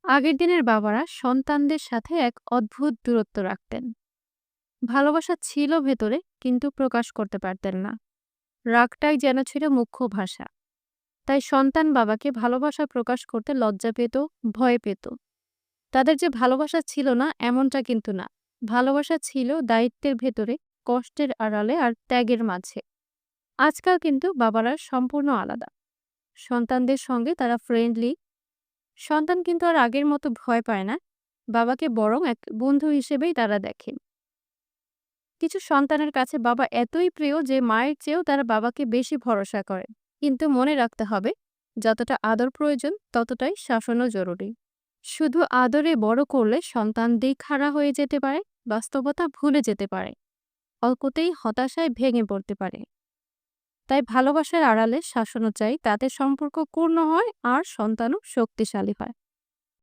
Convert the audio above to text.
আগের দিনের বাবারা সন্তানদের সাথে এক অদ্ভুত দূরত্ব রাখতেন। ভালোবাসা ছিল ভেতরে, কিন্তু প্রকাশ করতে পারতেন না। রাগটাই যেন ছিল মুখ্য ভাষা। তাই সন্তান বাবাকে ভালোবাসা প্রকাশ করতে লজ্জা পেত, ভয় পেত। তাদের যে ভালোবাসা ছিল না এমনটা কিন্তু না। ভালোবাসা ছিল দায়িত্বের ভেতরে, কষ্টের আড়ালে আর ত্যাগের মাঝে। আজকাল কিন্তু বাবারা সম্পূর্ণ আলাদা। সন্তানদের সঙ্গে তারা ফ্রেন্ডলি। সন্তান কিন্তু আর আগের মতো ভয় পায় না। বাবাকে বরং এক বন্ধু হিসেবেই তারা দেখে। কিছু সন্তানের কাছে বাবা এতই প্রিয় যে মায়ের চেয়েও তারা বাবাকে বেশি ভরসা করে। কিন্তু মনে রাখতে হবে, যতটা আদর প্রয়োজন ততটাই শাসনও জরুরি। শুধু আদরে বড় করলে সন্তান দিকহারা হয়ে যেতে পারে, বাস্তবতা ভুলে যেতে পারে, অল্পতেই হতাশায় ভেঙে পড়তে পারে। তাই ভালোবাসার আড়ালে শাসনও চাই, তাতে সম্পর্ক পূর্ণ হয় আর সন্তানও শক্তিশালী হয়।